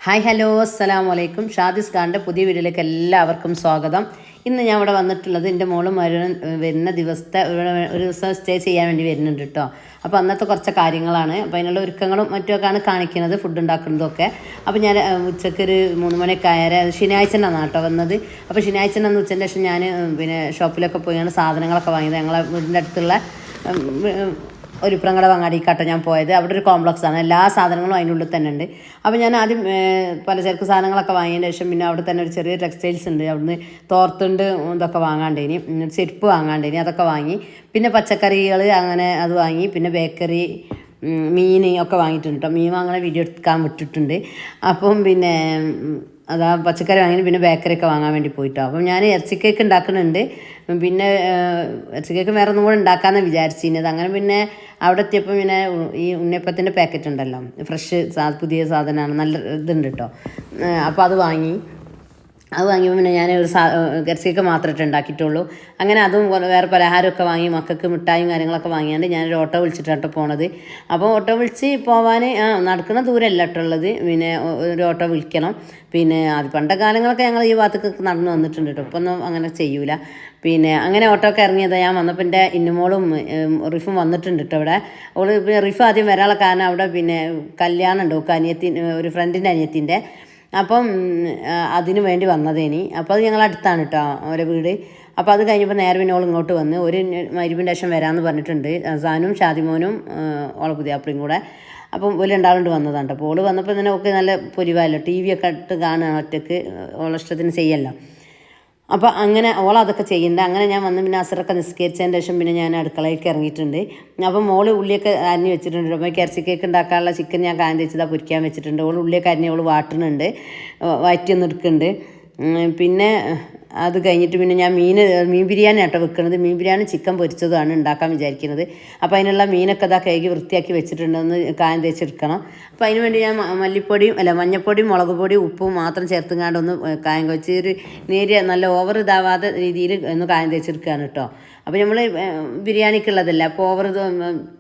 Hi hello അസ്സലാമു അലൈക്കും. ഷാദിസ് ഖാൻ്റെ പുതിയ വീഡിയോയിലേക്ക് എല്ലാവർക്കും സ്വാഗതം. ഇന്ന് ഞാൻ ഇവിടെ വന്നിട്ടുള്ളത് എൻ്റെ മോളും വരുന്ന ദിവസത്തെ ഒരു ദിവസം സ്റ്റേ ചെയ്യാൻ വേണ്ടി വരുന്നുണ്ട് കേട്ടോ. അപ്പോൾ അന്നത്തെ കുറച്ച് കാര്യങ്ങളാണ്. അപ്പോൾ അതിനുള്ള ഒരുക്കങ്ങളും മറ്റുമൊക്കെയാണ് കാണിക്കുന്നത്, ഫുഡ് ഉണ്ടാക്കുന്നതൊക്കെ. അപ്പോൾ ഞാൻ ഉച്ചയ്ക്ക് ഒരു 3 മണിയൊക്കെ ആയാലും ശനിയാഴ്ചനാണ് കേട്ടോ വന്നത്. അപ്പോൾ ശനിയാഴ്ചനാണ് ഉച്ചൻ്റെ ശേഷം ഞാൻ ഷോപ്പിലൊക്കെ പോയാണ് സാധനങ്ങളൊക്കെ വാങ്ങിയത്. ഞങ്ങളെ വീടിൻ്റെ അടുത്തുള്ള ഒരു പ്രങ്ങട അങ്ങാടിക്കാട്ടോ ഞാൻ പോയത്. അവിടെ ഒരു കോംപ്ലക്സ് ആണ്, എല്ലാ സാധനങ്ങളും അതിൻ്റെ ഉള്ളിൽ തന്നെ ഉണ്ട്. അപ്പോൾ ഞാൻ ആദ്യം പലചരക്ക് സാധനങ്ങളൊക്കെ വാങ്ങിയതിന് ശേഷം പിന്നെ അവിടെ തന്നെ ഒരു ചെറിയ ടെക്സ്റ്റൈൽസ് ഉണ്ട്, അവിടുന്ന് തോർത്തുണ്ട് ഇതൊക്കെ വാങ്ങാണ്ടേനി, ചെരുപ്പ് വാങ്ങാണ്ടേനി, അതൊക്കെ വാങ്ങി. പിന്നെ പച്ചക്കറികൾ അങ്ങനെ അത് വാങ്ങി. പിന്നെ ബേക്കറി, മീൻ ഒക്കെ വാങ്ങിയിട്ടുണ്ട് കേട്ടോ. മീൻ വാങ്ങണ വീഡിയോ എടുക്കാൻ വിട്ടിട്ടുണ്ട്. അപ്പം പിന്നെ അതാ പച്ചക്കറി വാങ്ങി. പിന്നെ ബേക്കറിയൊക്കെ വാങ്ങാൻ വേണ്ടി പോയിട്ടോ. അപ്പം ഞാൻ ഇറച്ചി കേക്ക് ഉണ്ടാക്കുന്നുണ്ട്. പിന്നെ ഇറച്ചി കേക്ക് വേറെ ഒന്നും കൂടെ ഉണ്ടാക്കാമെന്ന് വിചാരിച്ചിരുന്നത്. അങ്ങനെ പിന്നെ അവിടെ എത്തിയപ്പോൾ പിന്നെ ഈ ഉണ്ണിയപ്പത്തിൻ്റെ പാക്കറ്റ് ഉണ്ടല്ലോ, ഫ്രഷ് പുതിയ സാധനമാണ്, നല്ല ഇതുണ്ട് കേട്ടോ. അപ്പോൾ അത് വാങ്ങിയപ്പോൾ പിന്നെ ഞാൻ ഒരു ഇറച്ചിയൊക്കെ മാത്രമേ ഉണ്ടാക്കിയിട്ടുള്ളൂ. അങ്ങനെ അതും വേറെ പലഹാരമൊക്കെ വാങ്ങി, മക്കൾക്ക് മിഠായും കാര്യങ്ങളൊക്കെ വാങ്ങിയാണ്ട് ഞാനൊരു ഓട്ടോ വിളിച്ചിട്ടാട്ടോ പോണത്. അപ്പോൾ ഓട്ടോ വിളിച്ച് പോവാൻ നടക്കുന്ന ദൂരമല്ല കേട്ടുള്ളത്. പിന്നെ ഒരു ഓട്ടോ വിളിക്കണം. പിന്നെ അത് പണ്ട കാലങ്ങളൊക്കെ ഞങ്ങൾ ഈ ഭാഗത്തേക്ക് നടന്നു വന്നിട്ടുണ്ട് കേട്ടോ. ഇപ്പം ഒന്നും അങ്ങനെ ചെയ്യൂല. പിന്നെ അങ്ങനെ ഓട്ടോ ഒക്കെ ഇറങ്ങിയത് ഞാൻ വന്നപ്പോൾ എൻ്റെ ഇന്നുമോളും റിഫും വന്നിട്ടുണ്ട് കേട്ടോ. ഇവിടെ റിഫ് ആദ്യം വരാനുള്ള കാരണം അവിടെ പിന്നെ കല്യാണം ഉണ്ട്, ഒരു ഫ്രണ്ടിൻ്റെ അനിയത്തിൻ്റെ. അപ്പം അതിന് വേണ്ടി വന്നതേനി. അപ്പോൾ അത് ഞങ്ങളടുത്താണ് കേട്ടോ അവരെ വീട്. അപ്പോൾ അത് കഴിഞ്ഞപ്പോൾ നേരെ പിന്നെ ഓൾ ഇങ്ങോട്ട് വന്ന് ഒരു മരുവിൻ്റെ ശേഷം വരാമെന്ന് പറഞ്ഞിട്ടുണ്ട്. സാനും ഷാദിമോനും ഓളെ പുതിയാപ്പിളിയും കൂടെ. അപ്പം ഒരു രണ്ടാളുണ്ട് വന്നതാണ് കേട്ടോ. അപ്പോൾ ഓൾ വന്നപ്പോൾ തന്നെ ഒക്കെ നല്ല പൊരിവായല്ലോ, ടി വി ഒക്കെ ഇട്ട് കാണുകയാണ്, ഒറ്റയ്ക്ക് ഓളെ ഇഷ്ടത്തിന് ചെയ്യല്ലോ. അപ്പോൾ അങ്ങനെ ഓളതൊക്കെ ചെയ്യണ്ട. അങ്ങനെ ഞാൻ വന്ന് പിന്നെ അസറൊക്കെ നിസ്കരിച്ചതിന് ശേഷം പിന്നെ ഞാൻ അടുക്കളയിലേക്ക് ഇറങ്ങിയിട്ടുണ്ട്. അപ്പം മോള് ഉള്ളിയൊക്കെ അരിഞ്ഞ് വെച്ചിട്ടുണ്ട്. അപ്പോൾ ഇറച്ചി കേക്ക് ഉണ്ടാക്കാനുള്ള ചിക്കൻ ഞാൻ കായം തേച്ചതാണ് പൊരിക്കാൻ വെച്ചിട്ടുണ്ട്. ഓൾ ഉള്ളിയൊക്കെ അരിഞ്ഞ് ഓൾ വാട്ടുന്നുണ്ട്, വയറ്റിയൊന്നും എടുക്കുന്നുണ്ട്. പിന്നെ അത് കഴിഞ്ഞിട്ട് പിന്നെ ഞാൻ മീൻ ബിരിയാണി ആട്ടോ വെക്കുന്നത്. മീൻ ബിരിയാണി ചിക്കൻ പൊരിച്ചതാണ് ഉണ്ടാക്കാൻ വിചാരിക്കുന്നത്. അപ്പോൾ അതിനുള്ള മീനൊക്കെ ഇതാ കഴുകി വൃത്തിയാക്കി വെച്ചിട്ടുണ്ടെന്ന് കായം തേച്ചെടുക്കണം. അപ്പോൾ അതിന് വേണ്ടി ഞാൻ മഞ്ഞപ്പൊടിയും മുളക് പൊടിയും ഉപ്പും മാത്രം ചേർത്തുങ്ങാണ്ടൊന്ന് കായം വെച്ച് ഒരു നേരിയ നല്ല ഓവർ ഇതാവാത്ത രീതിയിൽ ഒന്ന് കായം തേച്ചെടുക്കുകയാണ് കേട്ടോ. അപ്പോൾ നമ്മൾ ബിരിയാണിക്കുള്ളതല്ല, അപ്പോൾ ഓവർ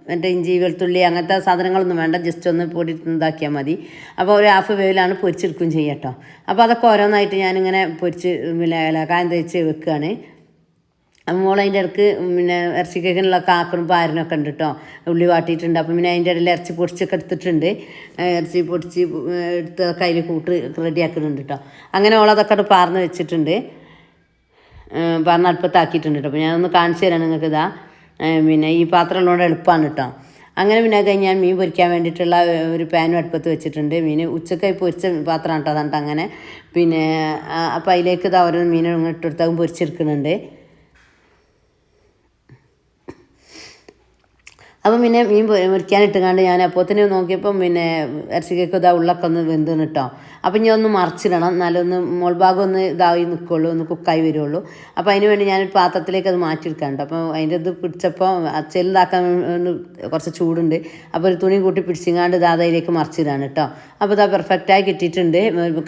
മറ്റേ ഇഞ്ചി വെളുത്തുള്ളി അങ്ങനത്തെ സാധനങ്ങളൊന്നും വേണ്ട, ജസ്റ്റ് ഒന്ന് പൊടി ഇതാക്കിയാൽ മതി. അപ്പോൾ ഒരു ഹാഫ് വേവിലാണ് പൊരിച്ചെടുക്കുകയും ചെയ്യാം കേട്ടോ. അപ്പോൾ അതൊക്കെ ഓരോന്നായിട്ട് ഞാനിങ്ങനെ പൊരിച്ച് കായം തേച്ച് വെക്കുകയാണ്. അപ്പോൾ അതിൻ്റെ ഇടയ്ക്ക് പിന്നെ ഇറച്ചി കേക്കിനുള്ള കാക്കണും പാരനൊക്കെ ഉണ്ട് കേട്ടോ. ഉള്ളി വാട്ടിയിട്ടുണ്ട്. അപ്പം പിന്നെ അതിൻ്റെ ഇടയിൽ ഇറച്ചി പൊടിച്ചൊക്കെ എടുത്തിട്ടുണ്ട്. ഇറച്ചി പൊടിച്ച് എടുത്ത് കയ്യിൽ കൂട്ട് റെഡിയാക്കുന്നുണ്ട് കേട്ടോ. അങ്ങനെ ഓളതൊക്കെ പാർന്ന് വെച്ചിട്ടുണ്ട്, പറഞ്ഞ അടുപ്പത്താക്കിയിട്ടുണ്ട് കേട്ടോ. അപ്പോൾ ഞാനൊന്ന് കാണിച്ചു തരാം നിങ്ങൾക്ക്. ഇതാ പിന്നെ ഈ പാത്രം ഉള്ളതുകൊണ്ട് എളുപ്പമാണ് കേട്ടോ. അങ്ങനെ പിന്നെ അത് കഴിഞ്ഞ് ഞാൻ മീൻ പൊരിക്കാൻ വേണ്ടിയിട്ടുള്ള ഒരു പാനും അടുപ്പത്ത് വെച്ചിട്ടുണ്ട്. മീൻ ഉച്ചക്കായി പൊരിച്ച പാത്രമാണ് കേട്ടോ. അതാണ് അങ്ങനെ. പിന്നെ അപ്പോൾ അതിലേക്ക് ഇതാ ഓരോ മീൻ ഇട്ടെടുത്താൽ പൊരിച്ചെടുക്കുന്നുണ്ട്. അപ്പം പിന്നെ മീൻ മുറിക്കാനിട്ടുകൊണ്ട് ഞാൻ അപ്പോൾ തന്നെ നോക്കിയപ്പം പിന്നെ ഇറച്ചി കേക്ക് ഇതാ ഉള്ളൊക്കെ ഒന്ന് വെന്തെന്ന് കേട്ടോ. അപ്പം ഞാൻ ഒന്ന് മറിച്ചിടണം, എന്നാലൊന്ന് മുൾഭാഗം ഒന്ന് ഇതായി നിൽക്കുള്ളൂ, ഒന്ന് കുക്കായി വരുള്ളൂ. അപ്പോൾ അതിന് വേണ്ടി ഞാനൊരു പാത്രത്തിലേക്ക് അത് മാറ്റിയെടുക്കാൻ കേട്ടോ. അപ്പോൾ അതിൻ്റെ ഇത് പിടിച്ചപ്പോൾ ചെലുതാക്കാൻ കുറച്ച് ചൂടുണ്ട്. അപ്പോൾ ഒരു തുണി കൂട്ടി പിടിച്ചിങ്ങാണ്ട് അതിലേക്ക് മറിച്ചിടാണ് കേട്ടോ. അപ്പോൾ ഇതാ പെർഫെക്റ്റായി കിട്ടിയിട്ടുണ്ട്,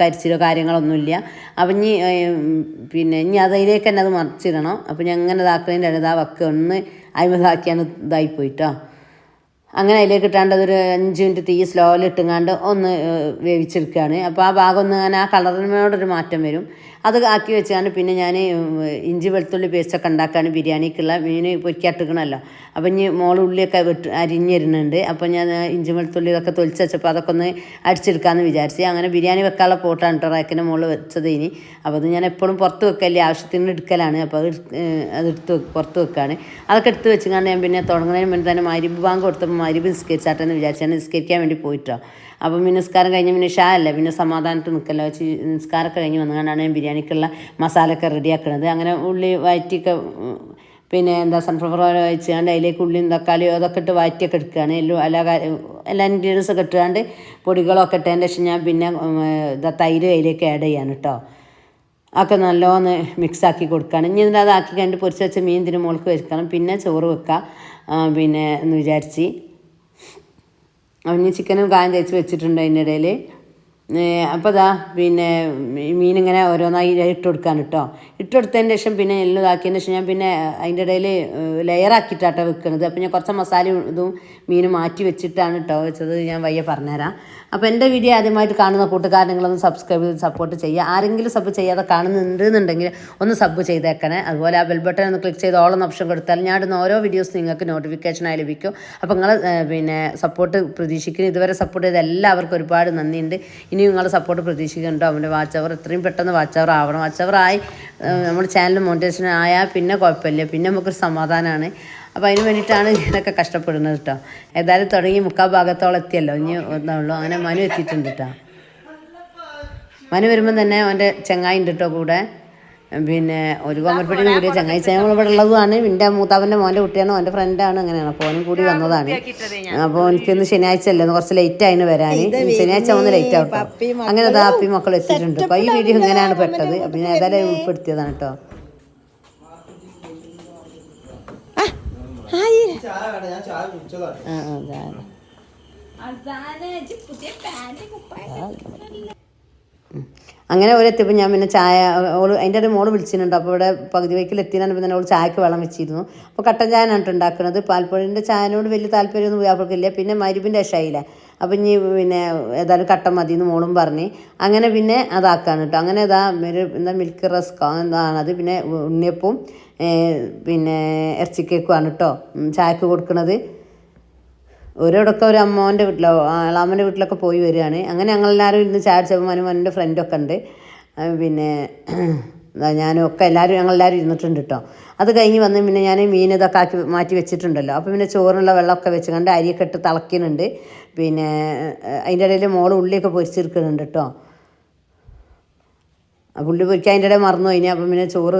കരിച്ചിലോ കാര്യങ്ങളൊന്നുമില്ല. അപ്പം ഇനി അതിലേക്ക് തന്നെ അത് മറിച്ചിടണം. അപ്പോൾ ഞാൻ അങ്ങനെ ഇതാക്കുന്നതിൻ്റെ ഇതാ വയ്ക്കുക ഒന്ന് അയിമതാക്കിയാണ് ഇതായിപ്പോയിട്ടോ. അങ്ങനെ അതിലേക്ക് ഇട്ടാണ്ട് അതൊരു 5 മിനിറ്റ് തീ സ്ലോയിൽ ഇട്ടുങ്ങാണ്ട് ഒന്ന് വേവിച്ചെടുക്കുകയാണ്. അപ്പോൾ ആ ഭാഗം ഒന്ന് അങ്ങനെ ആ കളറിനോടൊരു മാറ്റം വരും. അത് ആക്കി വെച്ചാണ് പിന്നെ ഞാൻ ഇഞ്ചി വെളുത്തുള്ളി പേസ്റ്റൊക്കെ ഉണ്ടാക്കുകയാണ് ബിരിയാണിക്കുള്ള. മീൻ പൊരിക്കാട്ടിക്കണമല്ലോ. അപ്പം ഇനി ഉള്ളിയൊക്കെ അരിഞ്ഞിരുന്നുണ്ട്. അപ്പോൾ ഞാൻ ഇഞ്ചി വെളുത്തുള്ളി ഇതൊക്കെ തൊലിച്ച് വെച്ചപ്പോൾ അതൊക്കെ ഒന്ന് അടിച്ചെടുക്കാമെന്ന് വിചാരിച്ച്. അങ്ങനെ ബിരിയാണി വെക്കാനുള്ള പോട്ടാണ് കേട്ടോ റാക്കിൻ്റെ മുകളിൽ വെച്ചത്. ഇനി അപ്പോൾ അത് ഞാൻ എപ്പോഴും പുറത്ത് വെക്കല്ലേ, ആവശ്യത്തിന് എടുക്കലാണ്. അപ്പോൾ അതെടുത്ത് പുറത്ത് വെക്കുകയാണ്. അതൊക്കെ എടുത്ത് വെച്ചുകൊണ്ട് ഞാൻ പിന്നെ തുടങ്ങുന്നതിന് മുന്നേ തന്നെ മഗ്‌രിബ് ബാങ്ക് കൊടുത്തപ്പോൾ മഗ്‌രിബ് നിസ്കരിച്ചാട്ടെന്ന് വിചാരിച്ചാണ് നിസ്കരിക്കാൻ വേണ്ടി പോയിട്ടോ. അപ്പം പിന്നെ നിസ്കാരം കഴിഞ്ഞ് പിന്നെ അല്ല പിന്നെ സമാധാനത്തിൽ നിൽക്കല്ലോ വെച്ച് നിസ്കാരമൊക്കെ കഴിഞ്ഞ് വന്നുകൊണ്ടാണ് ഞാൻ ബിരിയാണിക്കുള്ള മസാലയൊക്കെ റെഡിയാക്കുന്നത്. അങ്ങനെ ഉള്ളി വഴറ്റിയൊക്കെ പിന്നെ സൺഫ്ലവർ ഓയിൽ ഒഴിച്ചുകൊണ്ട് അതിലേക്ക് ഉള്ളിയും തക്കാളിയും അതൊക്കെ ഇട്ട് വഴറ്റിയൊക്കെ എടുക്കുകയാണ്. എല്ലാ ഇൻഗ്രീഡിയൻസൊക്കെ ഇട്ടുകൊണ്ട് പൊടികളൊക്കെ ഇട്ടതിൻ്റെ ശേഷം ഞാൻ പിന്നെ തൈര് അതിലേക്ക് ആഡ് ചെയ്യാണ് കേട്ടോ. ഒക്കെ നല്ലോണം മിക്സാക്കി കൊടുക്കുകയാണ്. ഇനി ഇതിൻ്റെ അതാക്കി കഴിഞ്ഞിട്ട് പൊരിച്ച് വെച്ച മീൻ ഇതിന് മുകൾക്ക് വെക്കണം. പിന്നെ ചോറ് വെക്കുക പിന്നെ എന്ന് വിചാരിച്ച്. ഇനി ചിക്കനും കായം തേച്ച് വെച്ചിട്ടുണ്ട് അതിൻ്റെ ഇടയിൽ. അപ്പോൾ ഇതാ പിന്നെ മീനിങ്ങനെ ഓരോന്നായി ഇട്ട് കൊടുക്കാൻ കേട്ടോ. ഇട്ട് കൊടുത്തതിന് ശേഷം പിന്നെ എല്ലാം ഇതാക്കിയതിന് ശേഷം ഞാൻ പിന്നെ അതിൻ്റെ ഇടയിൽ ലെയറാക്കിയിട്ടാട്ടോ വെക്കുന്നത്. അപ്പോൾ ഞാൻ കുറച്ച് മസാലയും ഇതും മീൻ മാറ്റി വെച്ചിട്ടാണ് കേട്ടോ വെച്ചത്. ഞാൻ വയ്യ പറഞ്ഞുതരാം. അപ്പോൾ എൻ്റെ വീഡിയോ ആദ്യമായിട്ട് കാണുന്ന കൂട്ടുകാർ നിങ്ങളൊന്ന് സബ്സ്ക്രൈബ് ചെയ്ത് സപ്പോർട്ട് ചെയ്യുക. ആരെങ്കിലും സബ് ചെയ്യാതെ കാണുന്നുണ്ടെന്നുണ്ടെങ്കിൽ ഒന്ന് സബ് ചെയ്തേക്കണേ. അതുപോലെ ആ ബെൽ ബട്ടൺ ഒന്ന് ക്ലിക്ക് ചെയ്ത് ഓൾ എന്ന ഓപ്ഷൻ കൊടുത്താൽ ഞാൻ ഇടുന്ന ഓരോ വീഡിയോസ് നിങ്ങൾക്ക് നോട്ടിഫിക്കേഷനായി ലഭിക്കും. അപ്പോൾ നിങ്ങൾ പിന്നെ സപ്പോർട്ട് പ്രതീക്ഷിക്കുന്നു. ഇതുവരെ സപ്പോർട്ട് ചെയ്ത എല്ലാവർക്കും ഒരുപാട് നന്ദിയുണ്ട്. ഇനി നിങ്ങൾ സപ്പോർട്ട് പ്രതീക്ഷിക്കുന്നുണ്ടോ? അവൻ്റെ വാച്ച് അവർ എത്രയും പെട്ടെന്ന് വാച്ച് അവർ ആവണം. വാച്ച് അവർ ആയി നമ്മുടെ ചാനൽ മോണിറ്റൈസേഷൻ ആയാൽ പിന്നെ കുഴപ്പമില്ല, പിന്നെ നമുക്കൊരു സമാധാനമാണ്. അപ്പോൾ അതിന് വേണ്ടിയിട്ടാണ് ഇതൊക്കെ കഷ്ടപ്പെടുന്നത് കേട്ടോ. ഏതായാലും തുടങ്ങി മുക്കാൽ ഭാഗത്തോളം എത്തിയല്ലോ, ഇനി ഒന്നുള്ളൂ. അങ്ങനെ മനു എത്തിയിട്ടുണ്ട് കേട്ടോ. മനു വരുമ്പം തന്നെ അവൻ്റെ ചങ്ങായി ഉണ്ട് കേട്ടോ കൂടെ. പിന്നെ ഒരു കോമർപ്പടി കൂടിയ ചങ്ങായി ചങ്ങ ഇവിടെ ഉള്ളതുമാണ്. എൻ്റെ മൂത്താപ്പൻ്റെ മോൻ്റെ കുട്ടിയാണ്, അവൻ്റെ ഫ്രണ്ടാണ്. അങ്ങനെയാണ്. അപ്പോൾ ഓനും കൂടി വന്നതാണ്. അപ്പോൾ എനിക്കിന്ന് ശനിയാഴ്ച അല്ലേ, കുറച്ച് ലേറ്റ് ആയിന് വരാൻ. ശനിയാഴ്ച വന്ന് ലേറ്റ് ആവട്ടോ. അങ്ങനെ അപ്പി മക്കൾ എത്തിയിട്ടുണ്ട്. അപ്പോൾ ഈ വീഡിയോ ഇങ്ങനെയാണ് പെട്ടത്. പിന്നെ ഏതായാലും ഉൾപ്പെടുത്തിയതാണ് കേട്ടോ. അങ്ങനെ ഓരെത്തിയപ്പോൾ ഞാൻ പിന്നെ ചായ ഓള് അതിൻ്റെ ഒരു മോള് വിളിച്ചിട്ടുണ്ട്. അപ്പോൾ ഇവിടെ പകുതി വയ്ക്കിൽ എത്തിയാണ്. പിന്നെ ഓൾ ചായക്ക് വെള്ളം വെച്ചിരുന്നു. അപ്പോൾ കട്ടൻ ചായനാണ് ഉണ്ടാക്കുന്നത്. പാൽപ്പൊടിൻ്റെ ചായനോട് വലിയ താല്പര്യമൊന്നും അവൾക്കില്ല. പിന്നെ മരുവിൻ്റെ ഷായില്ല. അപ്പം ഇനി പിന്നെ ഏതായാലും കട്ടൻ മതി എന്ന് മോളും പറഞ്ഞ് അങ്ങനെ പിന്നെ അതാക്കാണ് കേട്ടോ. അങ്ങനെ എന്താ മിൽക്ക് റസ്കോ എന്താണത്. പിന്നെ ഉണ്ണിയപ്പവും പിന്നെ ഇറച്ചിക്കേക്കുമാണ് കേട്ടോ ചായക്ക് കൊടുക്കുന്നത്. ഒരിടയ്ക്ക് ഒരു അമ്മോൻ്റെ വീട്ടിലോ അളാമ്മൻ്റെ വീട്ടിലൊക്കെ പോയി വരികയാണ്. അങ്ങനെ ഞങ്ങളെല്ലാവരും ഇന്ന് ചായ അടിച്ചപ്പോൾ മനുമൻ്റെ ഫ്രണ്ടൊക്കെ ഉണ്ട്. പിന്നെ ഞാനും ഒക്കെ ഞങ്ങളെല്ലാവരും ഇരുന്നിട്ടുണ്ട് കേട്ടോ. അത് കഴിഞ്ഞ് വന്ന് പിന്നെ ഞാൻ മീൻ ഇതൊക്കെ ആക്കി മാറ്റി വെച്ചിട്ടുണ്ടല്ലോ. അപ്പോൾ പിന്നെ ചോറിനുള്ള വെള്ളമൊക്കെ വെച്ച് കണ്ട് അരിയൊക്കെ ഇട്ട് തിളയ്ക്കുന്നുണ്ട്. പിന്നെ അതിൻ്റെ ഇടയിൽ മോള് ഉള്ളിയൊക്കെ പൊരിച്ചെടുക്കുന്നുണ്ട് കേട്ടോ. പുള്ളി പൊരിക്കാൻ അതിൻ്റെ ഇടയിൽ മറന്നു കഴിഞ്ഞാൽ. അപ്പം പിന്നെ ചോറ്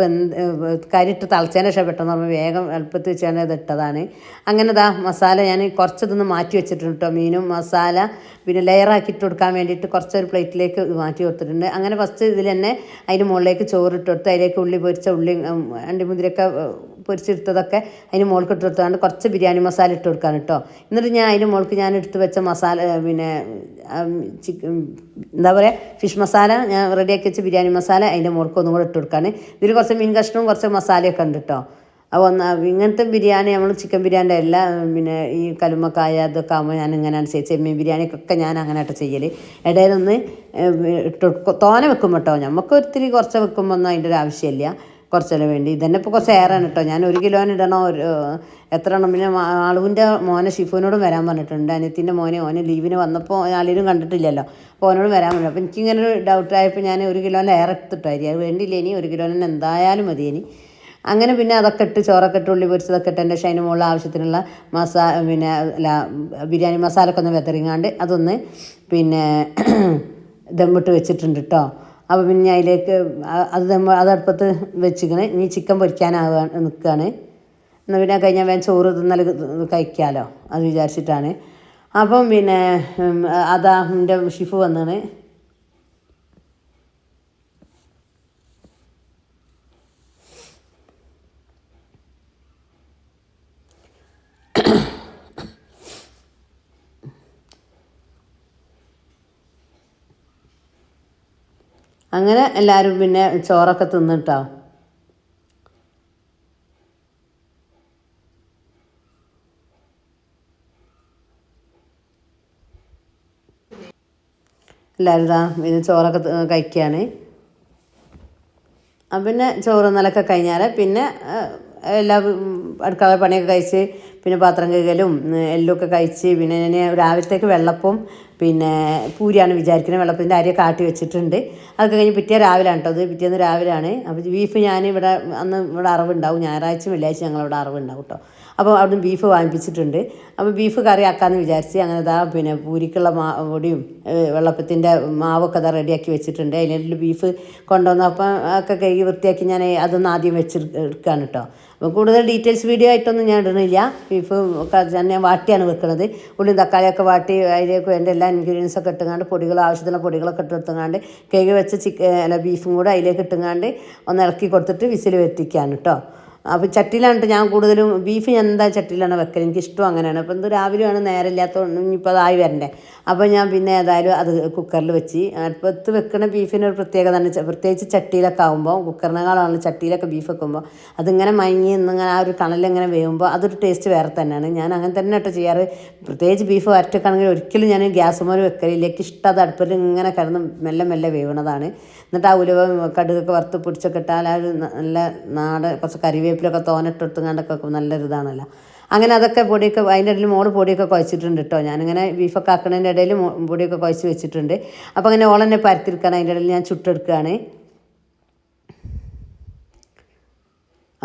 കരിയിട്ട് തിളച്ചതിന് ശേഷം പെട്ടെന്ന് പറഞ്ഞാൽ വേഗം എളുപ്പത്തിൽ വെച്ചാൽ ഇത് ഇട്ടതാണ്. അങ്ങനെ മസാല ഞാൻ കുറച്ചതൊന്ന് മാറ്റി വെച്ചിട്ടുണ്ട് കേട്ടോ. മീനും മസാല പിന്നെ ലെയറാക്കിയിട്ട് കൊടുക്കാൻ വേണ്ടിയിട്ട് കുറച്ചൊരു പ്ലേറ്റിലേക്ക് മാറ്റി കൊടുത്തിട്ടുണ്ട്. അങ്ങനെ ഫസ്റ്റ് ഇതിൽ തന്നെ അതിന് മുകളിലേക്ക് ചോറ് ഇട്ട് കൊടുത്ത് അതിലേക്ക് ഉള്ളി പൊരിച്ച ഉള്ളി അണ്ടിമുന്തിരിയൊക്കെ പൊരിച്ചെടുത്തതൊക്കെ അതിന് മുകൾക്ക് ഇട്ട് കൊടുത്തുകൊണ്ട് കുറച്ച് ബിരിയാണി മസാല ഇട്ട് കൊടുക്കാൻ കേട്ടോ. എന്നിട്ട് ഞാൻ അതിന് മുകൾക്ക് ഞാൻ എടുത്ത് വെച്ച മസാല പിന്നെ എന്താ പറയുക ഫിഷ് മസാല ഞാൻ റെഡിയാക്കി വെച്ച ബിരിയാണി മസാല അതിൻ്റെ മുകൾക്ക് ഒന്നും കൂടെ ഇട്ട് കൊടുക്കാൻ. ഇതിൽ കുറച്ച് മീൻ കഷ്ണവും കുറച്ച് മസാലയൊക്കെ ഉണ്ട് കേട്ടോ. അപ്പോൾ ഇങ്ങനത്തെ ബിരിയാണി നമ്മൾ ചിക്കൻ ബിരിയാണിൻ്റെ എല്ലാം പിന്നെ ഈ കലുമക്കായ അതൊക്കെ ആകുമ്പോൾ ഞാൻ ഇങ്ങനെയാണ് ചെയ്യുക. ചെമ്മീൻ ബിരിയാണിക്കൊക്കെ ഞാൻ അങ്ങനെയായിട്ട് ചെയ്യൽ. ഇടയിലൊന്ന് ഇട്ട് തോനെ വെക്കും കേട്ടോ. നമുക്ക് ഒത്തിരി കുറച്ച് വെക്കുമ്പോൾ ഒന്നും അതിൻ്റെ ഒരു ആവശ്യമില്ല. കുറച്ചെല്ലാം വേണ്ടി ഇതന്നെ ഇപ്പോൾ കുറച്ച് ഏറാണ് കേട്ടോ. ഞാൻ 1 കിലോന് ഇടണോ എത്ര എണ്ണം. പിന്നെ ആളുവിൻ്റെ മോനെ ഷിഫുവിനോടും വരാൻ പറഞ്ഞിട്ടുണ്ട്. അനിയത്തിൻ്റെ ഓന് ലീവിന് വന്നപ്പോൾ ആരെയും കണ്ടിട്ടില്ലല്ലോ. അപ്പോൾ ഓനോടും വരാൻ പറഞ്ഞു. അപ്പോൾ എനിക്കിങ്ങനെ ഒരു ഡൗട്ടായപ്പോൾ ഞാൻ 1 കിലോന് ഏറെ എടുത്തിട്ടായി. അത് വേണ്ടിയില്ല ഇനി 1 കിലോന് എന്തായാലും മതി ഇനി. അങ്ങനെ പിന്നെ അതൊക്കെ ഇട്ട് ചോറൊക്കെ ഇട്ട് ഉള്ളി പൊരിച്ചതൊക്കെ ഇട്ട് എൻ്റെ അതിന് മുകളിൽ ആവശ്യത്തിനുള്ള പിന്നെ ബിരിയാണി മസാലയൊക്കെ ഒന്ന് വെതറിങ്ങാണ്ട് അതൊന്ന് പിന്നെ ദമ്മിട്ട് വെച്ചിട്ടുണ്ട് കേട്ടോ. അപ്പോൾ പിന്നെ അതിലേക്ക് അതടുപ്പത്ത് വെച്ചിക്കണ്. ഇനി ചിക്കൻ പൊരിക്കാനാകാൻ നിൽക്കുകയാണ്. എന്നാൽ പിന്നെ കഴിഞ്ഞാൽ വേഗം ചോറ് തിന്നൽ കഴിക്കാമല്ലോ അത് വിചാരിച്ചിട്ടാണ്. അപ്പം പിന്നെ അതാ എൻ്റെ ഷിഫു വന്നാണ്. അങ്ങനെ എല്ലാവരും പിന്നെ ചോറൊക്കെ തിന്നിട്ടോ. എല്ലാവരും പിന്നെ ചോറൊക്കെ കഴിക്കുകയാണ്. പിന്നെ ചോറ് നിലക്കെ കഴിഞ്ഞാൽ പിന്നെ എല്ലാ അടുക്കള പണിയൊക്കെ കഴിച്ച് പിന്നെ പാത്രം കഴുകലും എല്ലൊക്കെ കഴിച്ച് പിന്നെ ഞാൻ രാവിലത്തേക്ക് വെള്ളപ്പവും പിന്നെ പൂരിയാണ് വിചാരിക്കുന്നത്. വെള്ളപ്പത്തിൻ്റെ അരിയൊക്കെ ആട്ടി വെച്ചിട്ടുണ്ട്. അതൊക്കെ കഴിഞ്ഞ് രാവിലെയാണ് കേട്ടോ. അത് പിറ്റേന്ന് രാവിലെയാണ്. അപ്പോൾ ബീഫ് ഞാൻ അന്ന് ഇവിടെ അറവുണ്ടാവും. ഞായറാഴ്ച വെള്ളിയാഴ്ച ഞങ്ങളിവിടെ അറവുണ്ടാവും കേട്ടോ. അപ്പോൾ അവിടുന്ന് ബീഫ് വാങ്ങിപ്പിച്ചിട്ടുണ്ട്. അപ്പോൾ ബീഫ് കറി ആക്കാമെന്ന് വിചാരിച്ച് അങ്ങനെ പിന്നെ പൂരിക്കുള്ള പൊടിയും വെള്ളപ്പത്തിൻ്റെ മാവൊക്കെ റെഡിയാക്കി വെച്ചിട്ടുണ്ട്. അതിനുള്ള ബീഫ് കൊണ്ടുവന്ന് അപ്പം ഒക്കെ കഴുകി വൃത്തിയാക്കി ഞാൻ അതൊന്ന് ആദ്യം വെച്ചെടുക്കുകയാണ് കേട്ടോ. അപ്പോൾ കൂടുതൽ ഡീറ്റെയിൽസ് വീഡിയോ ആയിട്ടൊന്നും ഞാൻ ഇടുന്നില്ല. ബീഫ് ഒക്കെ ഞാൻ വാട്ടിയാണ് വെക്കുന്നത്. ഉള്ളിയും തക്കാളിയൊക്കെ വാട്ടി അതിലേക്ക് വേണ്ട എല്ലാ ഇൻഗ്രീഡിയൻസൊക്കെ ഇട്ടുങ്ങാണ്ട് ആവശ്യത്തിനുള്ള പൊടികളൊക്കെ ഇട്ടെടുത്തുങ്ങാണ്ട് കഴുകി വെച്ച ബീഫും കൂടെ അതിലേക്ക് ഇട്ടുങ്ങാണ്ട് ഒന്ന് ഇളക്കി കൊടുത്തിട്ട് വിസിൽ വരുത്തിക്കുകയാണ് കേട്ടോ. അപ്പോൾ ചട്ടിയിലാണ് ഞാൻ കൂടുതലും ബീഫ് ഞാൻ എന്താ ചട്ടിയിലാണ് വെക്കൽ, എനിക്കിഷ്ടം അങ്ങനെയാണ്. അപ്പോൾ എന്ത് രാവിലെയാണ് നേരമില്ലാത്തതുകൊണ്ട് ഇനിയിപ്പോൾ അതായി വരണ്ടേ. അപ്പോൾ ഞാൻ പിന്നെ ഏതായാലും അത് കുക്കറിൽ വെച്ച്, അടുപ്പത്ത് വെക്കുന്ന ബീഫിന് ഒരു പ്രത്യേകത തന്നെ, പ്രത്യേകിച്ച് ചട്ടിയിലൊക്കെ ആകുമ്പോൾ, കുക്കറിനേക്കാളാണ് ചട്ടിയിലൊക്കെ ബീഫ് വെക്കുമ്പോൾ അതിങ്ങനെ മയങ്ങി ഇന്നിങ്ങനെ ആ ഒരു കണലിങ്ങനെ വേകുമ്പോൾ അതൊരു ടേസ്റ്റ് വേറെ തന്നെയാണ്. ഞാൻ അങ്ങനെ തന്നെ കേട്ടോ ചെയ്യാറ്. പ്രത്യേകിച്ച് ബീഫ് വരട്ടൊക്കെയാണെങ്കിൽ ഒരിക്കലും ഞാൻ ഗ്യാസ് മോര് വെക്കലില്ല. എനിക്ക് ഇഷ്ടം അത് അടുപ്പിൽ ഇങ്ങനെ കിടന്ന് മെല്ലെ മെല്ലെ വേവണതാണ്. എന്നിട്ട് ആ ഉലുവ കടുകൊക്കെ വറുത്ത് പിടിച്ചൊക്കെ ഇട്ടാൽ ആ ഒരു നല്ല നാടൻ കുറച്ച് കറിവേപ്പിലൊക്കെ തോനിട്ടെടുത്തുകൊണ്ടൊക്കെ നല്ലൊരു ഇതാണല്ലോ. അങ്ങനെ അതൊക്കെ പൊടിയൊക്കെ അതിൻ്റെ ഇടയിൽ മോള് പൊടിയൊക്കെ കുഴച്ചിട്ടുണ്ട് കേട്ടോ. ഞാനിങ്ങനെ ബീഫൊക്കെ ആക്കുന്നതിൻ്റെ ഇടയിൽ പൊടിയൊക്കെ കുഴച്ച് വെച്ചിട്ടുണ്ട്. അപ്പോൾ അങ്ങനെ ഓളെന്നെ പരത്തിരിക്കണം, അതിൻ്റെ ഇടയിൽ ഞാൻ ചുട്ടെടുക്കുകയാണ്.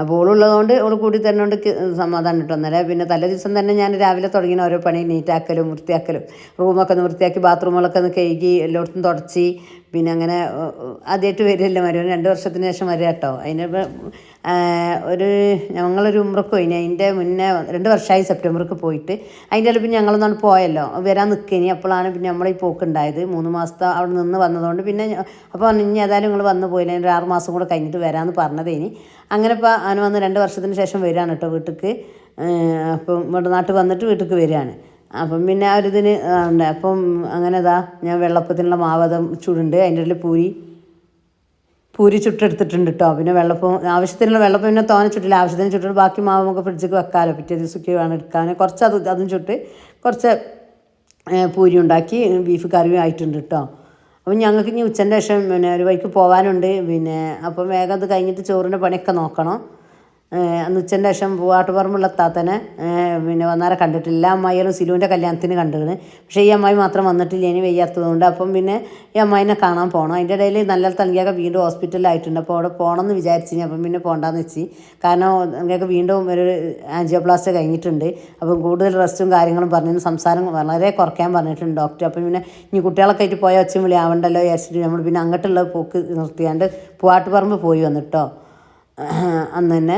അപ്പോൾ ഓളുള്ളതുകൊണ്ട് ഓൾ കൂടി തരുന്നതുകൊണ്ട് സമാധാനം കിട്ടും. അന്നേരം പിന്നെ തലേ ദിവസം തന്നെ ഞാൻ രാവിലെ തുടങ്ങിയ ഓരോ പണി നീറ്റാക്കലും വൃത്തിയാക്കലും, റൂമൊക്കെ ഒന്ന് വൃത്തിയാക്കി ബാത്റൂമുകളൊക്കെ ഒന്ന് കഴുകി എല്ലായിടത്തും തുടച്ച്. പിന്നെ അങ്ങനെ ആദ്യമായിട്ട് വരില്ല മരുവൻ, 2 വർഷത്തിന് ശേഷം വരിക കേട്ടോ. അതിന് ഞങ്ങളൊരു ഉമ്രക്ക് പോയിന്, അതിൻ്റെ മുന്നേ 2 വർഷമായി സെപ്റ്റംബർക്ക് പോയിട്ട്. അതിൻ്റെ ഇടയിൽ പിന്നെ ഞങ്ങളൊന്നാണ് പോയല്ലോ, വരാൻ നിൽക്കേനി. അപ്പോഴാണ് പിന്നെ നമ്മളീ പോക്കുണ്ടായത്. 3 മാസത്തെ അവിടെ നിന്ന് വന്നതുകൊണ്ട് പിന്നെ അപ്പോൾ ഇനി ഏതായാലും നിങ്ങൾ വന്ന് പോയില്ല, ഒരു 6 മാസം കൂടെ കഴിഞ്ഞിട്ട് വരാമെന്ന് പറഞ്ഞതേനി. അങ്ങനെ ഇപ്പോൾ അവന് വന്ന് 2 വർഷത്തിന് ശേഷം വരികയാണ് കേട്ടോ വീട്ടിലേക്ക്. അപ്പം ഇവിടെ നാട്ടിൽ വന്നിട്ട് വീട്ടിലേക്ക് വരികയാണ്. അപ്പം പിന്നെ ആ ഒരു ഇതിന് ഉണ്ട്. അപ്പം അങ്ങനെ ഞാൻ വെള്ളപ്പത്തിനുള്ള മാവതം ചുടുണ്ട്. അതിൻ്റെ ഇടയിൽ പൂരി ചുട്ടെടുത്തിട്ടുണ്ട് കേട്ടോ. പിന്നെ വെള്ളപ്പം ആവശ്യത്തിനുള്ള വെള്ളപ്പം പിന്നെ തോനെ ചുട്ടില്ല, ആവശ്യത്തിന് ചുട്ടിട്ട് ബാക്കി മാവ് നമുക്ക് ഫ്രിഡ്ജിക്ക് വെക്കാമല്ലോ, പിറ്റേ ദിവസമൊക്കെ വേണം എടുക്കാൻ. കുറച്ച് അതും ചുട്ട് കുറച്ച് പൂരി ഉണ്ടാക്കി, ബീഫ് കറിയും ആയിട്ടുണ്ട് കേട്ടോ. അപ്പം ഞങ്ങൾക്ക് ഇനി ഉച്ചൻ്റെ ശേഷം പിന്നെ ഒരു വഴിക്ക് പോകാനുണ്ട്. പിന്നെ അപ്പം വേഗം അത് കഴിഞ്ഞിട്ട് ചോറിൻ്റെ പണിയൊക്കെ നോക്കണം. അന്ന് ഉച്ചൻ്റെ ശേഷം പൂവാട്ടുപറമ്പുള്ള താത്തനെ പിന്നെ വന്നാരെ കണ്ടിട്ടില്ല. അമ്മായികളും സിലുവിൻ്റെ കല്യാണത്തിന് കണ്ടിരുന്നു. പക്ഷേ ഈ അമ്മായി മാത്രം വന്നിട്ടില്ല, ഇനി വയ്യാത്തതുകൊണ്ട്. അപ്പം പിന്നെ ഈ അമ്മായിനെ കാണാൻ പോകണം. അതിൻ്റെ ഇടയിൽ നല്ല തലങ്ങിയൊക്കെ വീണ്ടും ഹോസ്പിറ്റലിലായിട്ടുണ്ട്. അപ്പോൾ അവിടെ പോകണമെന്ന് വിചാരിച്ചു. അപ്പം പിന്നെ പോകണ്ടെന്ന് വെച്ച്. കാരണം അങ്ങനെയൊക്കെ വീണ്ടും ഒരു ആൻജിയോപ്ലാസ്റ്റ് കഴിഞ്ഞിട്ടുണ്ട്. അപ്പം കൂടുതൽ റെസ്റ്റും കാര്യങ്ങളും പറഞ്ഞു, സംസാരം വളരെ കുറയ്ക്കാൻ പറഞ്ഞിട്ടുണ്ട് ഡോക്ടർ. അപ്പം പിന്നെ ഇനി കുട്ടികളൊക്കെ ആയിട്ട് പോയ ഒച്ചയും വിളി ആവണ്ടല്ലോ വിചാരിച്ചിട്ട് നമ്മൾ പിന്നെ അങ്ങോട്ടുള്ള പോക്ക് നിർത്തിയാണ്ട് പൂവാട്ടുപറമ്പ് പോയി വന്നിട്ടോ അന്ന് തന്നെ.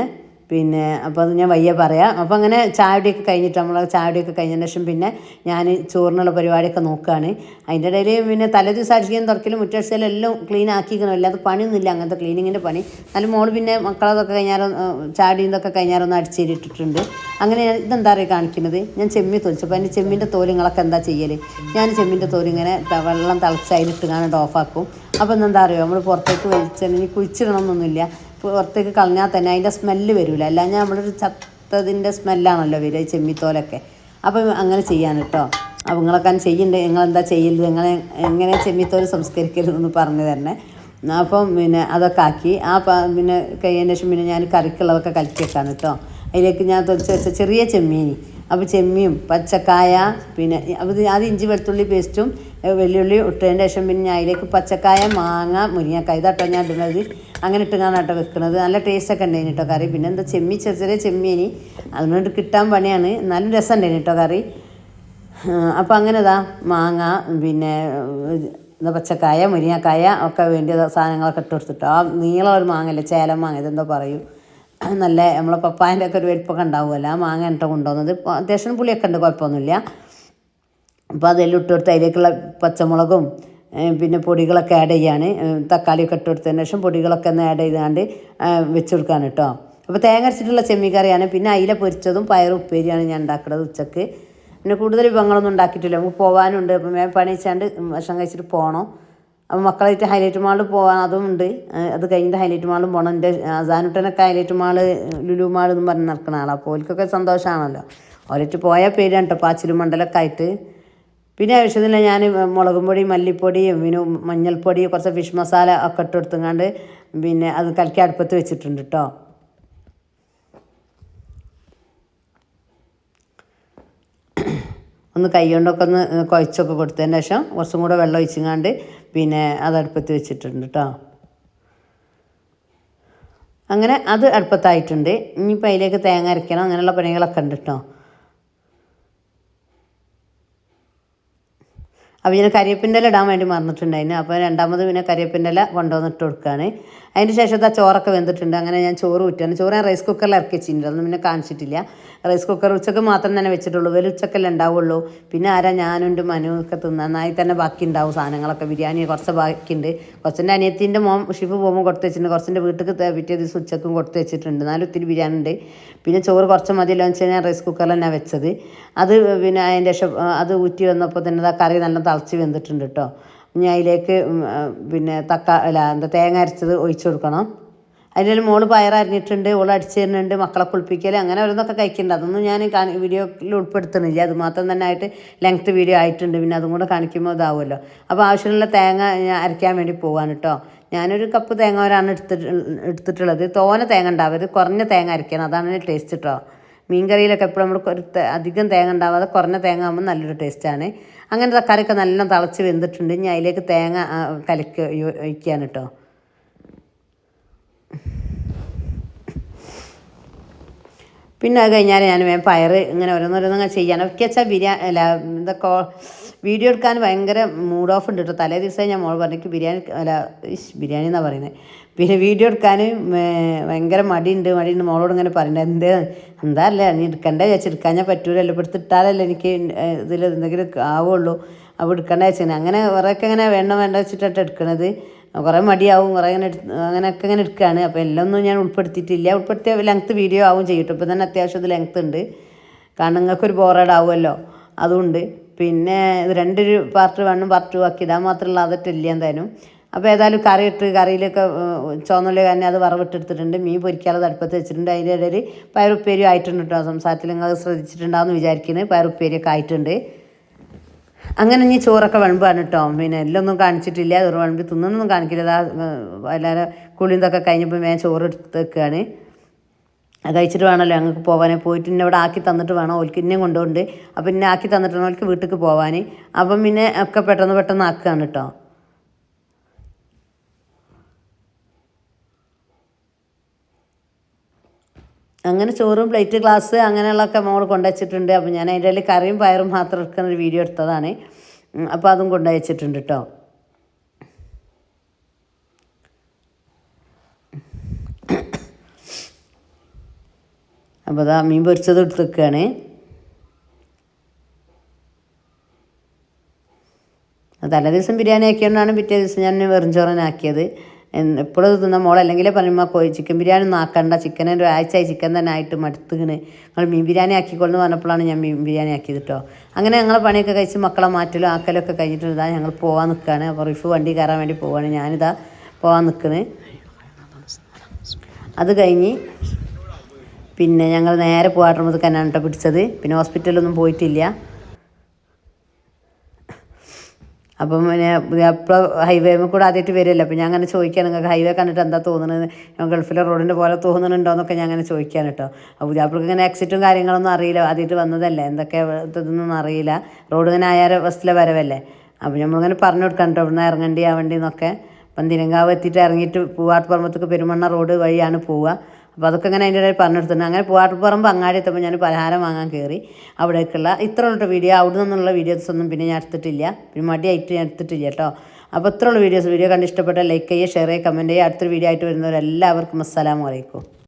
പിന്നെ അപ്പോൾ അത് ഞാൻ വയ്യ പറയാം. അപ്പോൾ അങ്ങനെ ചായടിയൊക്കെ കഴിഞ്ഞിട്ട് നമ്മൾ ചായടിയൊക്കെ കഴിഞ്ഞതിന് ശേഷം പിന്നെ ഞാൻ ചോറിനുള്ള പരിപാടിയൊക്കെ നോക്കുകയാണ്. അതിൻ്റെ ഇടയിൽ പിന്നെ തലേ ദിവസം അടിക്കുകയും തുറക്കലും മുറ്റടിച്ചാലും എല്ലാം ക്ലീൻ ആക്കിക്കണം. അല്ലാതെ പണിയൊന്നുമില്ല അങ്ങനത്തെ ക്ലീനിങ്ങിൻ്റെ പണി. എന്നാലും മോൾ പിന്നെ മക്കളതൊക്കെ കഴിഞ്ഞാലും ചായടിയൊക്കെ കഴിഞ്ഞാലൊന്ന് അടിച്ചേരിട്ടിട്ടുണ്ട്. അങ്ങനെ ഇതെന്താ പറയുക കാണിക്കുന്നത്, ഞാൻ ചെമ്മീൻ തൊലിച്ചപ്പോൾ അതിൻ്റെ ചെമ്മീൻ്റെ തോലുകളൊക്കെ എന്താ ചെയ്യൽ, ഞാൻ ചെമ്മീൻ്റെ തോലിങ്ങനെ വെള്ളം തിളച്ച് അതിലിട്ട് കാണാണ്ട് ഓഫാക്കും. അപ്പോൾ എന്താ അറിയുമോ, നമ്മൾ പുറത്തേക്ക് വലിച്ചെങ്കിൽ കുഴിച്ചിടണമെന്നൊന്നുമില്ല, പുറത്തേക്ക് കളഞ്ഞാൽ തന്നെ അതിൻ്റെ സ്മെല്ല് വരില്ല. അല്ലാഞ്ഞാൽ നമ്മളൊരു ചത്തതിൻ്റെ സ്മെല്ലാണല്ലോ വരിക ചെമ്മിത്തോലൊക്കെ. അപ്പം അങ്ങനെ ചെയ്യാൻ കേട്ടോ. അപ്പോൾ നിങ്ങളൊക്കെ ചെയ്യണ്ടേ, നിങ്ങളെന്താ ചെയ്യരുത്, എങ്ങനെ ചെമ്മിത്തോല് സംസ്കരിക്കരുതെന്ന് പറഞ്ഞു തരണേ. അപ്പം പിന്നെ അതൊക്കെ ആക്കി പിന്നെ കഴിയുന്നതിന് ശേഷം പിന്നെ ഞാൻ കറിക്കുള്ളതൊക്കെ കലക്കി വെക്കാണ് കേട്ടോ. അതിലേക്ക് ഞാൻ തൊലിച്ച് വെച്ച ചെറിയ ചെമ്മീനി, അപ്പോൾ ചെമ്മിയും പച്ചക്കായ, പിന്നെ അത് ഇഞ്ചി വെളുത്തുള്ളി പേസ്റ്റും വെള്ളുള്ളി ഇട്ടതിൻ്റെ ശേഷം പിന്നെ ഞാൻ അതിലേക്ക് പച്ചക്കായ, മാങ്ങ, മുരിങ്ങക്കായ ഇതാട്ടോ ഞാൻ ഇടുന്നത്. അങ്ങനെ ഇട്ടുകാണ് കേട്ടോ വെക്കുന്നത്. നല്ല ടേസ്റ്റൊക്കെ ഉണ്ടായിന് കേട്ടോ കറി. പിന്നെ എന്താ ചെറിയ ചെറിയ ചെമ്മീനി, അതുകൊണ്ട് കിട്ടാൻ പണിയാണ്, എന്നാലും രസം ഉണ്ടായിന് കേട്ടോ കറി. അപ്പോൾ അങ്ങനെ മാങ്ങ, പിന്നെ പച്ചക്കായ, മുരിങ്ങക്കായ ഒക്കെ വേണ്ടിയ സാധനങ്ങളൊക്കെ ഇട്ട് കൊടുത്തിട്ടോ. ആ നീളം ഒരു മാങ്ങല്ലേ, ചേലം മാങ്ങ, ഇതെന്തോ പറയൂ, നല്ല നമ്മളെ പപ്പായൻ്റെ ഒക്കെ ഒരു വലിപ്പമൊക്കെ ഉണ്ടാവുമല്ലോ, ആ മാങ്ങ എന്നിട്ട് കൊണ്ടുവന്നത്. അത്യാവശ്യം പുളിയൊക്കെ ഉണ്ട്, കുഴപ്പമൊന്നുമില്ല. അപ്പോൾ അതെല്ലാം ഇട്ട് കൊടുത്ത് അതിലേക്കുള്ള പച്ചമുളകും പിന്നെ പൊടികളൊക്കെ ആഡ് ചെയ്യാണ്. തക്കാളിയൊക്കെ ഇട്ട് കൊടുത്തതിന് ശേഷം പൊടികളൊക്കെ ഒന്ന് ആഡ് ചെയ്താണ്ട് വെച്ച് കൊടുക്കാൻ കേട്ടോ. അപ്പോൾ തേങ്ങ അരച്ചിട്ടുള്ള ചെമ്മീൻ കറിയാണ്. പിന്നെ അയില പൊരിച്ചതും പയറും ഉപ്പേരിയാണ് ഞാൻ ഉണ്ടാക്കുന്നത് ഉച്ചക്ക്. പിന്നെ കൂടുതൽ വിഭവങ്ങളൊന്നും ഉണ്ടാക്കിയിട്ടില്ല, നമുക്ക് പോകാനുണ്ട്. അപ്പം പണി വെച്ചാണ്ട് ഭക്ഷണം കഴിച്ചിട്ട് പോകണം. അപ്പോൾ മക്കളായിട്ട് ഹൈലൈറ്റ് മാളിൽ പോകാൻ അതും ഉണ്ട്. അത് കഴിഞ്ഞിട്ട് ഹൈലൈറ്റ് മാളിലും പോകണം. എൻ്റെ സാനുട്ടനൊക്കെ ഹൈലൈറ്റ് മാള്, ലുലു മാൾ എന്നും പറഞ്ഞ് നടക്കുന്ന ആളാണ്. അപ്പോൾ ഓൽക്കൊക്കെ സന്തോഷമാണല്ലോ. ഓലിട്ട് പോയ പേരാണ് കേട്ടോ, പാച്ചിലും മണ്ടലൊക്കെ ആയിട്ട്. പിന്നെ ആവശ്യത്തില്ല ഞാൻ മുളകും പൊടി, മല്ലിപ്പൊടിയും പിന്നെ മഞ്ഞൾപ്പൊടി, കുറച്ച് ഫിഷ് മസാല ഒക്കെ ഇട്ട് കൊടുത്തുങ്ങാണ്ട് പിന്നെ അത് കലക്കി അടുപ്പത്ത് വെച്ചിട്ടുണ്ട് കേട്ടോ. ഒന്ന് കൈ കൊണ്ടൊക്കെ ഒന്ന് കുഴച്ചൊക്കെ കൊടുത്തതിന് ശേഷം കുറച്ചും കൂടെ വെള്ളം ഒഴിച്ചങ്ങാണ്ട് പിന്നെ അത് അടുപ്പത്ത് വെച്ചിട്ടുണ്ട് കേട്ടോ. അങ്ങനെ അത് അടുപ്പത്തായിട്ടുണ്ട്. ഇനിയിപ്പോൾ അതിലേക്ക് തേങ്ങ അരയ്ക്കണം, അങ്ങനെയുള്ള പണികളൊക്കെ ഉണ്ട് കേട്ടോ. അപ്പോൾ ഞാൻ കരിവേപ്പിൻ്റെ ഇല ഇടാൻ വേണ്ടി മറന്നിട്ടുണ്ടായിരുന്നു. അപ്പോൾ രണ്ടാമത് പിന്നെ കരിവേപ്പിൻ്റെ ഇല കൊണ്ടുവന്നിട്ട് കൊടുക്കുകയാണ്. അതിന് ശേഷം ഇതാ ചോറൊക്കെ വെന്തിട്ടുണ്ട്. അങ്ങനെ ഞാൻ ചോറ് ഊറ്റാണ്. ചോറ് ഞാൻ റൈസ് കുക്കറിൽ ഇറക്കി വെച്ചിട്ടുണ്ട്, അതൊന്നും പിന്നെ കാണിച്ചിട്ടില്ല. റൈസ് കുക്കർ ഉച്ചക്ക് മാത്രം തന്നെ വെച്ചിട്ടുള്ളൂ, വലിയ ഉച്ചക്കല്ലേ ഉണ്ടാവുള്ളൂ. പിന്നെ ആരാ ഞാനും എൻ്റെ മനു ഒക്കെ നന്നായി തന്നെ ബാക്കി ഉണ്ടാവും സാധനങ്ങളൊക്കെ. ബിരിയാണി കുറച്ച് ബാക്കിയുണ്ട്, കുറച്ചെൻ്റെ അനിയത്തിൻ്റെ മോൻ ഷിഫ് പോകുമ്പോൾ കൊടുത്ത് വെച്ചിട്ടുണ്ട്, കുറച്ചെൻ്റെ വീട്ടിൽ പിറ്റേ ദിവസം ഉച്ചക്കും കൊടുത്ത് വെച്ചിട്ടുണ്ട്. എന്നാലും ഒത്തിരി ബിരിയാണി ഉണ്ട്. പിന്നെ ചോറ് കുറച്ച് മതിയല്ലോ എന്ന് വെച്ചാൽ ഞാൻ റൈസ് കുക്കറിൽ തന്നെ വെച്ചത്. അത് പിന്നെ അതിൻ്റെ ശേഷം അത് ഊറ്റി വന്നപ്പോൾ തന്നെ കറി നല്ല തിളച്ച് വെന്തിട്ടുണ്ട് കേട്ടോ. ഇനി അതിലേക്ക് പിന്നെ തേങ്ങ അരച്ചത് ഒഴിച്ചു കൊടുക്കണം. അതിൻ്റെ മോള് പയർ അരിഞ്ഞിട്ടുണ്ട്, ഓൾ അടിച്ചു തരുന്നുണ്ട്, മക്കളെ കുളിപ്പിക്കൽ അങ്ങനെ ഓരോന്നൊക്കെ കഴിക്കുന്നുണ്ട്. അതൊന്നും ഞാൻ വീഡിയോയിൽ ഉൾപ്പെടുത്തുന്നില്ല, അത് മാത്രം തന്നെ ആയിട്ട് ലെങ്ത്ത് വീഡിയോ ആയിട്ടുണ്ട്. പിന്നെ അതും കൂടെ കാണിക്കുമ്പോൾ ഇതാവുമല്ലോ. അപ്പോൾ ആവശ്യമുള്ള തേങ്ങ ഞാൻ അരയ്ക്കാൻ വേണ്ടി പോവാണ് കേട്ടോ. ഞാനൊരു കപ്പ് തേങ്ങ എടുത്തിട്ടുള്ളത്. തോനെ തേങ്ങ ഉണ്ടാവരുത്, കുറഞ്ഞ തേങ്ങ അരയ്ക്കണം, അതാണ് ടേസ്റ്റ് കേട്ടോ. മീൻ കറിയിലൊക്കെ എപ്പോഴും നമ്മൾ അധികം തേങ്ങ ഉണ്ടാവാതെ കുറഞ്ഞ തേങ്ങ ആകുമ്പോൾ നല്ലൊരു ടേസ്റ്റാണ്. അങ്ങനെ തക്കാളിയൊക്കെ നല്ല തിളച്ച് വെന്തിട്ടുണ്ട്. ഇനി അതിലേക്ക് തേങ്ങ കലക്കി ഒഴിക്കുകയാണ് കേട്ടോ. പിന്നെ അത് കഴിഞ്ഞാൽ ഞാൻ പയർ ഇങ്ങനെ ഓരോന്നോരോന്നങ്ങനെ ചെയ്യാൻ ഒക്കെ വെച്ചാൽ ഇതൊക്കെ വീഡിയോ എടുക്കാൻ ഭയങ്കര മൂഡ് ഓഫ് ഉണ്ട് കേട്ടോ. തലേ ദിവസം ഞാൻ മോൾ പറഞ്ഞു ബിരിയാണി എന്നാണ് പറയുന്നത്. പിന്നെ വീഡിയോ എടുക്കാൻ ഭയങ്കര മടിയുണ്ട് മോളോട് ഇങ്ങനെ പറയുന്നത്. എന്താ അല്ലേ നീ എടുക്കണ്ടേ എടുക്കാൻ ഞാൻ പറ്റൂലല്ലോ, ഇപ്പോൾ എടുത്തിട്ടാലല്ലേ എനിക്ക് ഇതിൽ എന്തെങ്കിലും ആവുള്ളൂ. അപ്പോൾ എടുക്കണ്ട വെച്ചാൽ അങ്ങനെ കുറേയൊക്കെ ഇങ്ങനെ വേണ്ട വെച്ചിട്ടാണ് എടുക്കണത്. കുറേ മടിയാവും, കുറേ അങ്ങനെയൊക്കെ ഇങ്ങനെ എടുക്കുകയാണ്. അപ്പോൾ എല്ലാം ഒന്നും ഞാൻ ഉൾപ്പെടുത്തിയ ലെങ്ത്ത് വീഡിയോ ആവും ചെയ്യട്ടോ. ഇപ്പോൾ തന്നെ അത്യാവശ്യം ഇത് ലെങ്ത്ത് ഉണ്ട്, കാരണം നിങ്ങൾക്കൊരു ബോറേഡാവുമല്ലോ, അതുകൊണ്ട്. പിന്നെ ഇത് 2 പാർട്ട് 1 പാർട്ട് 2 ആക്കി ഇടാൻ മാത്രമുള്ള അതൊട്ടില്ല എന്തായാലും. അപ്പോൾ ഏതായാലും കറിയിലൊക്കെ ചുവന്നുള്ളി തന്നെ അത് വറവിട്ടെടുത്തിട്ടുണ്ട്. മീൻ പൊരിക്കാനുള്ളത് അടുപ്പത്ത് വെച്ചിട്ടുണ്ട്. അതിൻ്റെ ഇടയിൽ പയറുപ്പേരി ആയിട്ടുണ്ട് കേട്ടോ. സംസാരത്തിൽ നിങ്ങൾ ശ്രദ്ധിച്ചിട്ടുണ്ടാവുമെന്ന് വിചാരിക്കുന്നത്. പയറുപ്പേരിയൊക്കെ ആയിട്ടുണ്ട്. അങ്ങനെ ഇനി ചോറൊക്കെ വിളമ്പാണ് കേട്ടോ. പിന്നെ എല്ലാം ഒന്നും കാണിച്ചിട്ടില്ല, ചോറ് വിളമ്പി തിന്നൊന്നും കാണിക്കില്ല. എല്ലാവരും കുളിന്തൊക്കെ കഴിഞ്ഞപ്പോൾ ഞാൻ ചോറ് എടുത്ത് വെക്കുകയാണ്. അത് കഴിച്ചിട്ട് വേണമല്ലോ ഞങ്ങൾക്ക് പോകാൻ. പോയിട്ട് ഇന്നെ ഇവിടെ ആക്കി തന്നിട്ട് വേണം ഓൽക്ക് ഇന്നെ കൊണ്ടുപോണ്ട്. അപ്പം ഇന്നെ ആക്കി തന്നിട്ടാണ് ഓൽക്ക് വീട്ടിലേക്ക് പോകാൻ. അപ്പം പിന്നെ ഒക്കെ പെട്ടെന്ന് ആക്കുകയാണ് കേട്ടോ. അങ്ങനെ ചോറും പ്ലേറ്റ് ഗ്ലാസ് അങ്ങനെയുള്ളതൊക്കെ മോൾ കൊണ്ടുവച്ചിട്ടുണ്ട്. അപ്പോൾ ഞാൻ അതിൻ്റെ ഇടയിൽ കറിയും പയറും മാത്രം എടുക്കുന്ന ഒരു വീഡിയോ എടുത്തതാണ്. അപ്പോൾ അതും കൊണ്ടുവച്ചിട്ടുണ്ട് കേട്ടോ. അപ്പോൾ അതാ മീൻ പൊരിച്ചത് എടുത്ത് വെക്കുകയാണ്. തലേ ദിവസം ബിരിയാണി ആക്കിയതുകൊണ്ടാണ് പിറ്റേ ദിവസം ഞാൻ വെറും ചോറനാക്കിയത്. എപ്പോഴും തിന്ന മോളല്ലെങ്കിലേ പറയുമ്പോൾ ചിക്കൻ ബിരിയാണി ഒന്നും ആക്കണ്ട, ചിക്കനെ ഒരാഴ്ചയായി ചിക്കൻ തന്നെ ആയിട്ട് മടുത്തുകണ്, നിങ്ങൾ മീൻ ബിരിയാണി ആക്കിക്കൊള്ളെന്ന് പറഞ്ഞപ്പോഴാണ് ഞാൻ മീൻ ബിരിയാണി ആക്കിയത് കേട്ടോ. അങ്ങനെ ഞങ്ങൾ പണിയൊക്കെ കഴിച്ച് മക്കളെ മാറ്റലും ആക്കലൊക്കെ കഴിഞ്ഞിട്ട് ഇതാ ഞങ്ങൾ പോകാൻ നിൽക്കുകയാണ്. അപ്പോൾ റിഫ് വണ്ടി കയറാൻ വേണ്ടി പോവുകയാണ്, ഞാനിതാ പോകാൻ നിൽക്കുന്നത്. അത് കഴിഞ്ഞ് പിന്നെ ഞങ്ങൾ നേരെ പോകാട്ടുമ്പോൾ തന്നെയാണ് കേട്ടോ പിടിച്ചത്. പിന്നെ ഹോസ്പിറ്റലൊന്നും പോയിട്ടില്ല. അപ്പം പിന്നെ അപ്പോൾ ഹൈവേ കൂടെ ആദ്യമായിട്ട് വരുമല്ലോ. അപ്പോൾ ഞാൻ അങ്ങനെ ചോദിക്കാൻ, നിങ്ങൾക്ക് ഹൈവേ കണ്ടിട്ട് എന്താ തോന്നുന്നത്, ഗൾഫിലെ റോഡിൻ്റെ പോലെ തോന്നുന്നുണ്ടോ എന്നൊക്കെ ഞാൻ അങ്ങനെ ചോദിക്കാൻ കേട്ടോ. അപ്പോൾ പുതിയാപ്പിൾക്ക് ഇങ്ങനെ ആക്സിഡൻറ്റും കാര്യങ്ങളൊന്നും അറിയില്ല, ആദ്യമായിട്ട് വന്നതല്ലേ, എന്തൊക്കെ ഇതൊന്നും അറിയില്ല. റോഡ് ഇങ്ങനെ ആയാൽ ബസ്സിലെ വരവല്ലേ. അപ്പോൾ നമ്മളിങ്ങനെ പറഞ്ഞു കൊടുക്കാൻ കേട്ടോ, ഇവിടുന്ന് ഇറങ്ങേണ്ടി ആവേണ്ടി എന്നൊക്കെ. അപ്പം തിരങ്കാവ് എത്തിയിട്ട് ഇറങ്ങിയിട്ട് പൂവാട്ടുപറമ്പത്തേക്ക് പെരുമണ്ണ റോഡ് വഴിയാണ് പോവുക. അപ്പോൾ അതൊക്കെ ഇങ്ങനെ അതിൻ്റെ ഇടയിൽ പറഞ്ഞെടുത്തിട്ടുണ്ട്. അങ്ങനെ പൂവാട്ടുപറമ്പ് അങ്ങാടി എത്തുമ്പോൾ ഞാൻ പലഹാരം വാങ്ങാൻ കയറി. അവിടേക്കുള്ള ഇത്രയുള്ള വീഡിയോ, അവിടെ നിന്നുള്ള വീഡിയോസൊന്നും പിന്നെ ഞാൻ എടുത്തിട്ടില്ല, പിന്നെ മടിയായിട്ട് ഞാൻ എടുത്തിട്ടില്ല കേട്ടോ. അപ്പോൾ ഇത്രയുള്ള വീഡിയോ കണ്ട് ഇഷ്ടപ്പെട്ടാൽ ലൈക്ക് ചെയ്യുക, ഷെയർ ചെയ്യുക, കമൻറ്റ് ചെയ്യുക. അടുത്തൊരു വീഡിയോ ആയിട്ട് വരുന്നവരെല്ലാവർക്കും അസ്സലാമു അലൈക്കും.